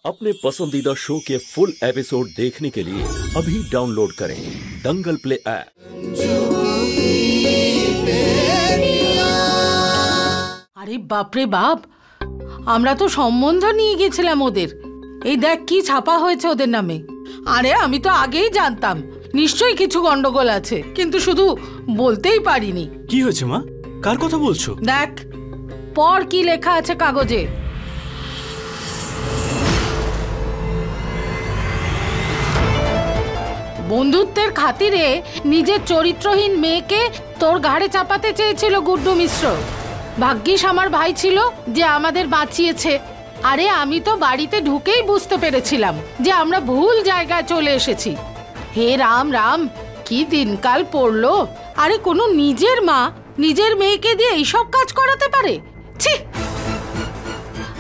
अपने पसंदीदा शो के फुल एपिसोड देखने के लिए अभी डाउनलोड करें दंगल प्ले ऐप। अरे बाप रे बाप, আমরা তো সম্বন্ধ নিয়ে গেছিলাম ওদের। এই দেখ কি ছাপা হয়েছে ওদের নামে। আরে আমি তো আগেই জানতাম নিশ্চয়ই কিছু গন্ডগোল আছে, কিন্তু শুধু বলতেই পারিনি। কি হয়েছে মা? কার কথা বলছো? দেখ পর কি লেখা আছে কাগজে। বন্ধুত্বের খাতিরে নিজের চরিত্রহীন মেয়েকে তোর ঘাড়ে চাপাতে চেয়েছিল গুড্ডু মিশ্র। ভাগ্যিস আমার ভাই ছিল যে আমাদের বাঁচিয়েছে। আরে আমি তো বাড়িতে ঢুকেই বুঝতে পেরেছিলাম যে আমরা ভুল জায়গায় চলে এসেছি। হে রাম রাম, কি দিনকাল পড়লো। আরে কোনো নিজের মা নিজের মেয়েকে দিয়ে এইসব কাজ করাতে পারে? ছি।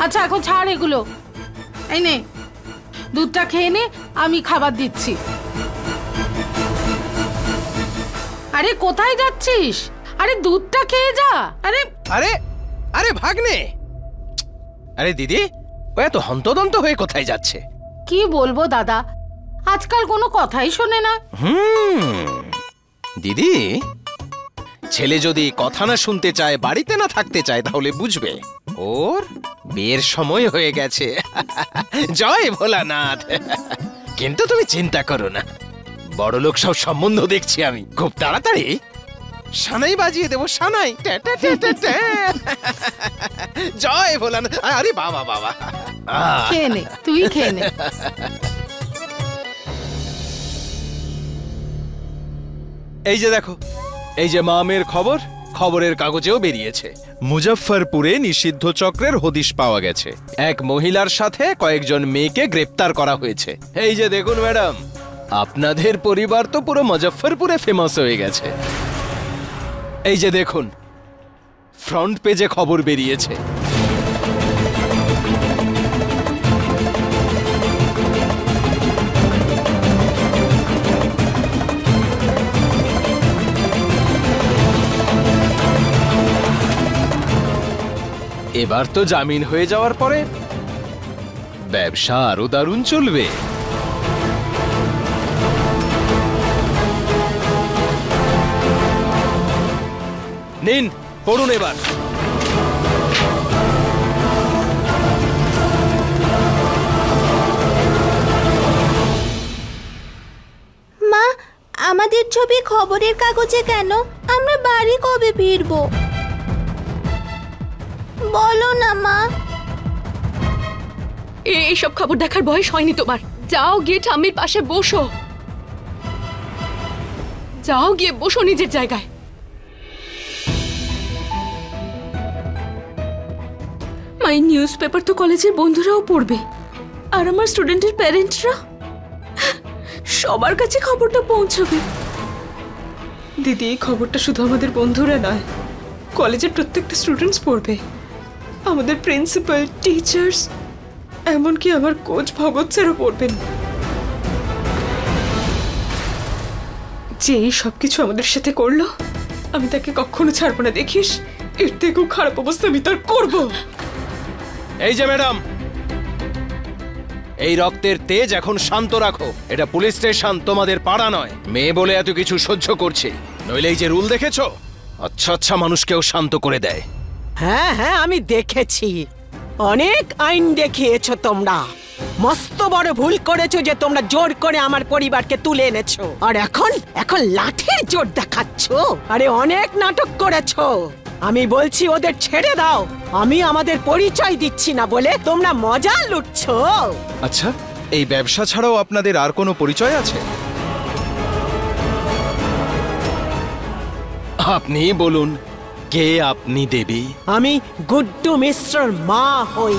আচ্ছা এখন ছাড় এগুলো, এই নে দুধটা খেয়ে নে, আমি খাবার দিচ্ছি। আরে কোথায় যাচ্ছিস? আরে দুধটা খেয়ে যা। আরে আরে আরে ভাগ্নে, আরে দিদি ও এত হন্তদন্ত হয়ে কোথায় যাচ্ছে? কি বলবো দাদা, আজকাল কোনো কথাই শোনে না। দিদি, ছেলে যদি কথা না শুনতে চায়, বাড়িতে না থাকতে চায়, তাহলে বুঝবে ওর বিয়ের সময় হয়ে গেছে। জয় ভোলানাথ। কিন্তু তুমি চিন্তা করো না, বড়লোক সব সম্বন্ধ দেখছি আমি, খুব তাড়াতাড়ি সানাই বাজিয়ে দেবো, সানাই। জয় ভোলানাথ। আরে বাবা বাবা, খেয়ে নে, তুই খেয়ে নে। এই যে দেখো, এই যে মামের খবর, খবরের কাগজেও বেরিয়েছে। মুজফ্ফরপুরে নিষিদ্ধ চক্রের হদিশ পাওয়া গেছে। এক মহিলার সাথে কয়েকজন মেয়েকে গ্রেপ্তার করা হয়েছে। এই যে দেখুন ম্যাডাম, আপনাদের পরিবার তো পুরো মুজফ্ফরপুরে ফেমাস হয়ে গেছে। এই যে দেখুন, ফ্রন্ট পেজে খবর বেরিয়েছে। এবার তো জামিন হয়ে যাওয়ার পরে ব্যবসা আরো দারুণ চলবে। নিন পড়ুন এবার। মা, আমাদের ছবি খবরের কাগজে কেন? আমরা বাড়ি কবে ফিরবো? বলো না মা। এইসব খবর দেখার বয়স হয়নি তোমার। যাও গিয়ে ঠাম্মির পাশে বসো, যাও গিয়ে বসো নিজের জায়গায়। মাই নিউজ পেপার তো কলেজের বন্ধুরাও পড়বে, আর আমার স্টুডেন্টের প্যারেন্টসরা, সবার কাছে খবরটা পৌঁছবে। দিদি, এই খবরটা শুধু আমাদের বন্ধুরা নয়, কলেজের প্রত্যেকটা স্টুডেন্টস পড়বে। আমাদের প্রিন্সিপাল, টিচার্স, এমনকি আমার কোচ ভগৎ স্যারও পড়বেন। যে এই সবকিছু আমাদের সাথে করলো, আমি তাকে কখনো ছাড়বো না, দেখিস। এর থেকেও খারাপ অবস্থা আমি তার করবো। এই যে ম্যাডাম, এই রক্তের তেজ এখন শান্ত রাখো। এটা পুলিশ স্টেশন, তোমাদের পাড়া নয়। মেয়ে বলে এত কিছু সহ্য করছে, নইলে এই যে রুল দেখেছো, আচ্ছা আচ্ছা মানুষকেও শান্ত করে দেয়। হ্যাঁ হ্যাঁ, আমি দেখেছি। অনেক আইন দেখিয়েছো তোমরা। মস্ত বড় ভুল করেছো যে তোমরা জোর করে আমার পরিবারকে তুলে এনেছো, আর এখন লাঠির জোর দেখাচ্ছো। আরে অনেক নাটক করেছো। আমি বলছি ওদের ছেড়ে দাও। আমি আমাদের পরিচয় দিচ্ছি না বলে তোমরা মজা লুটছো। আচ্ছা, এই ব্যবসা ছাড়াও আপনাদের আর কোনো পরিচয় আছে? আপনি বলুন, কে আপনি দেবী? আমি গুড্ডু মিশ্রর মা হই।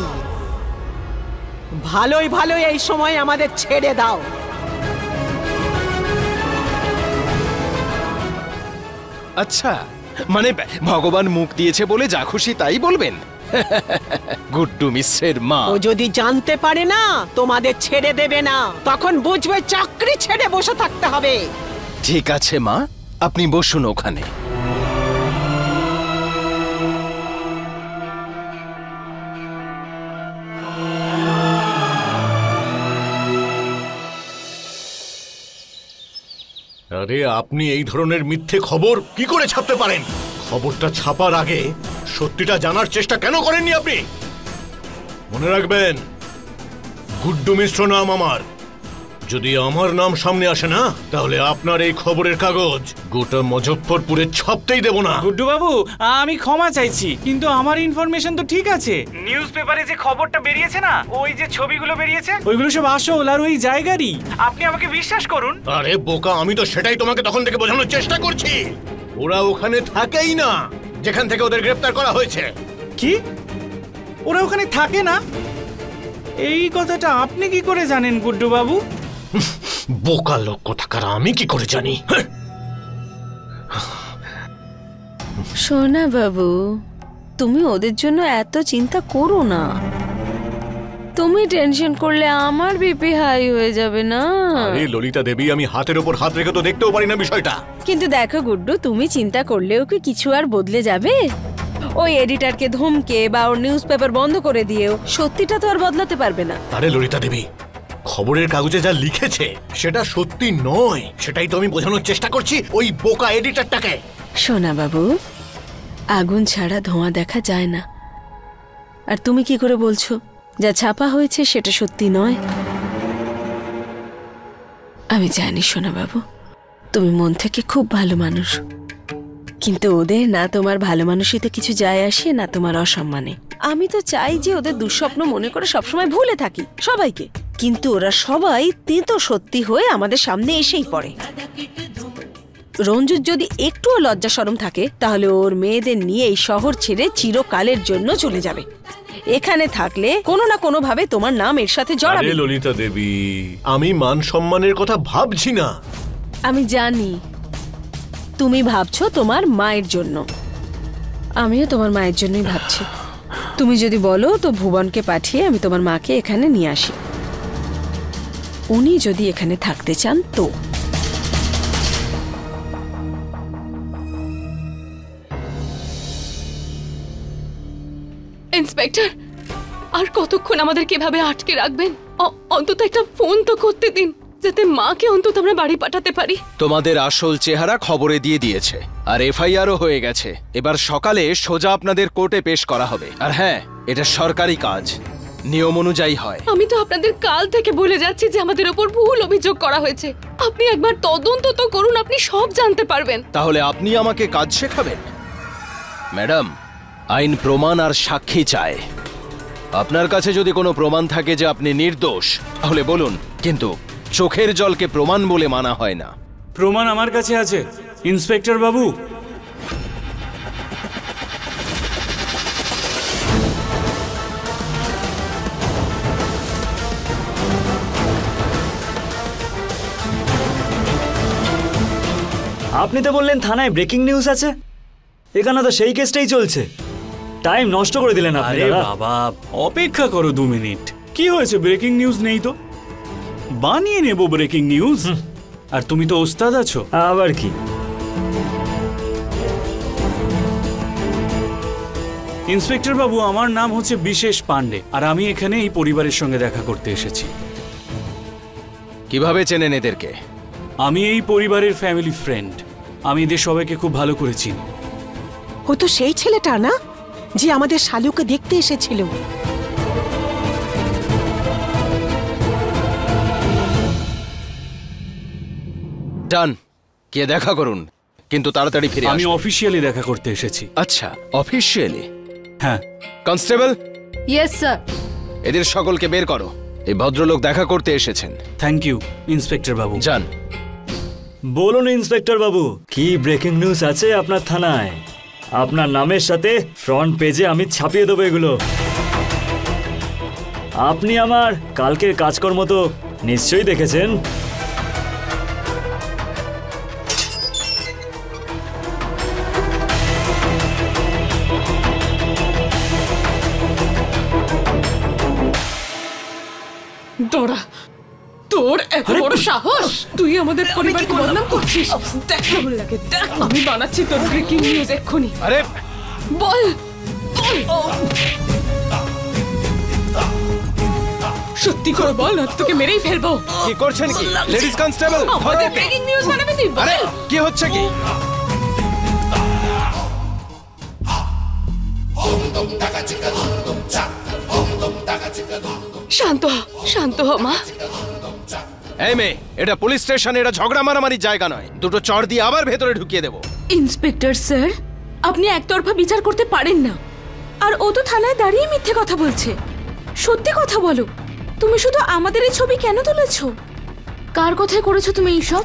ভালোই ভালোই এই সময় আমাদের ছেড়ে দাও। আচ্ছা, মানে ভগবান মুখ দিয়েছে বলে যা খুশি তাই বলবেন? গুড্ডু মিশ্রের মা ও যদি জানতে পারে না তোমাদের ছেড়ে দেবে না, তখন বুঝবে চাকরি ছেড়ে বসে থাকতে হবে। ঠিক আছে মা, আপনি বসুন ওখানে। আরে আপনি এই ধরনের মিথ্যে খবর কি করে ছাপতে পারেন? খবরটা ছাপার আগে সত্যিটা জানার চেষ্টা কেন করেননি আপনি? মনে রাখবেন, গুড্ডু মিশ্র নাম আমার। যদি আমার নাম সামনে আসে না, তাহলে আপনার এই খবরের কাগজ গোটা মুজফ্ফরপুরে ছাপতেই দেব না। গুড্ডু বাবু, আমি ক্ষমা চাইছি, কিন্তু আমার ইনফরমেশন তো ঠিক আছে। নিউজ পেপারে যে খবরটা বেরিয়েছে না, ওই যে ছবিগুলো বেরিয়েছে, ওইগুলো সব আসল আর ওই জায়গারই। আপনি আমাকে বিশ্বাস করুন। আরে বোকা, আমি তো সেটাই তোমাকে তখন থেকে বোঝানোর চেষ্টা করছি। ওরা ওখানে থাকেই না যেখান থেকে ওদের গ্রেফতার করা হয়েছে। কি? ওরা ওখানে থাকে না? এই কথাটা আপনি কি করে জানেন গুড্ডু বাবু? বোকা লোক কোথাকার, আমি কি করে জানি? সোনা বাবু, তুমি ওদের জন্য এত চিন্তা করো না। তুমি টেনশন করলে আমার বিপি হাই হয়ে যাবে না। আরে ললিতা দেবী, আমি হাতের উপর হাত রেখে তো দেখতেও পারি না বিষয়টা। কিন্তু দেখো গুড্ডু, তুমি চিন্তা করলেও কি কিছু আর বদলে যাবে? ওই এডিটরকে ধমকে বা ওর নিউজ পেপার বন্ধ করে দিয়েও সত্যিটা তো আর বদলাতে পারবে না। আরে ললিতা দেবী, খবরের কাগজে যা লিখেছে সেটা সত্যি নয়, সেটাই তো আমি বোঝানোর চেষ্টা করছি ওই বোকা এডিটরটাকে। সোনা বাবু, আগুন ছাড়া ধোঁয়া দেখা যায় না। আর তুমি কি করে বলছো যা ছাপা হয়েছে সেটা সত্যি নয়? আমি জানি সোনা বাবু, তুমি মন থেকে খুব ভালো মানুষ, কিন্তু ওদের না তোমার ভালো মানুষিতে কিছু যায় আসে, না তোমার অসম্মানে। আমি তো চাই যে ওদের দুঃস্বপ্ন মনে করে সবসময় ভুলে থাকি সবাইকে, কিন্তু ওরা সবাই তেতো সত্যি হয়ে আমাদের সামনে এসেই পড়ে। রঞ্জুর যদি একটুও লজ্জা শরম থাকে, তাহলে ওর মেয়েদের নিয়ে এই শহর ছেড়ে চিরকালের জন্য চলে যাবে। এখানে থাকলে কোনো না কোনো ভাবে তোমার নাম এর সাথে জড়াবে। আরে ললিতা দেবী, আমি মান সম্মানের কথা ভাবছি না। আমি জানি তুমি ভাবছো তোমার মায়ের জন্য, আমিও তোমার মায়ের জন্যই ভাবছি। তুমি যদি বলো তো ভুবনকে পাঠিয়ে আমি তোমার মাকে এখানে নিয়ে আসি, উনি যদি এখানে থাকতে চান তো। ইন্সপেক্টর, আর কতক্ষণ আমাদেরকে এভাবে আটকে রাখবেন? অন্তত একটা ফোন তো করতে দিন, যাতে মাকে অন্তত আমরা বাড়ি পাঠাতে পারি। তোমাদের আসল চেহারা খবরে দিয়ে দিয়েছে, আর এফআইআরও হয়ে গেছে। এবার সকালে সোজা আপনাদের কোর্টে পেশ করা হবে। আর হ্যাঁ, এটা সরকারি কাজ, নিয়ম অনুযায়ী হয়। আমি তো আপনাদের কাল থেকে বলে যাচ্ছি যে আমাদের উপর ভুল অভিযোগ করা হয়েছে। আপনি একবার তদন্ত তো করুন, আপনি সব জানতে পারবেন। তাহলে আপনি আমাকে কাজ শেখাবেন? ম্যাডাম, আইন প্রমাণ আর সাক্ষী চায়। আপনার কাছে যদি কোনো প্রমাণ থাকে যে আপনি নির্দোষ, তাহলে বলুন, কিন্তু চোখের জলকে প্রমাণ বলে মানা হয় না। প্রমাণ আমার কাছে আছে ইন্সপেক্টর বাবু। আপনি তো বললেন থানায় ব্রেকিং নিউজ আছে, এখানে তো সেই কেসটাই চলছে। টাইম নষ্ট করে দিলেন আপনি। আরে বাবা, অপেক্ষা করো 2 মিনিট। কি হয়েছে? ব্রেকিং নিউজ নেই তো, বানিয়ে নেব ব্রেকিং নিউজ। আর তুমি তো ওস্তাদ আছো। আবার কি? ইন্সপেক্টর বাবু, আমার নাম হচ্ছে বিশেষ পান্ডে, আর আমি এখানে এই পরিবারের সঙ্গে দেখা করতে এসেছি। কিভাবে চেনেন এদেরকে? আমি এই পরিবারের ফ্যামিলি ফ্রেন্ড। আমি এদের সবাইকে খুব ভালো করে চিনি। ও তো সেই ছেলেটা না যে আমাদের শালুকে দেখতে এসেছিল? ডান, কে দেখা করুন, কিন্তু তাড়াতাড়ি ফিরে আসুন। আমি অফিসিয়ালি দেখা করতে এসেছি। আচ্ছা, অফিসিয়ালি? হ্যাঁ। কনস্টেবল। Yes sir. এদের সকলকে বের করো, এই ভদ্রলোক দেখা করতে এসেছেন। থ্যাংক ইউ ইন্সপেক্টর বাবু। যান। বলুন ইন্সপেক্টর বাবু, কি ব্রেকিং নিউজ আছে আপনার থানায়? আপনার নামের সাথে ফ্রন্ট পেজে আমি ছাপিয়ে দেবো এগুলো। আপনি আমার কালকের কাজকর্ম তো নিশ্চয়ই দেখেছেন। দোরা, তোর এত বড় সাহস! তুই আমাদের পরিবারকে বদনাম করছিস। দেখ কেমন লাগে, দেখ। আমি বানাচ্ছি তোর ব্রেকিং নিউজ এক্ষুনি। আরে বল, সত্যি করে বল, না তোকে মেরেই ফেলবো। কি করছেন কি লেডিস কনস্টেবল? আমাদের ব্রেকিং নিউজ বানাবি তুই? আরে কি হচ্ছে কি? শান্ত শান্ত হ মা। এই মেয়ে, এটা পুলিশ স্টেশন, এটা ঝগড়া মারামারির জায়গা নয়। দুটো চড় দিয়ে আবার ভেতরে ঢুকিয়ে দেবো। ইন্সপেক্টর স্যার, আপনি একতরফা বিচার করতে পারেন না। আর ও তো থানায় দাঁড়িয়ে মিথ্যে কথা বলছে। সত্যি কথা বলো, তুমি শুধু আমাদের এই ছবি কেন তুলেছো? কার কথায় করেছো তুমি এইসব?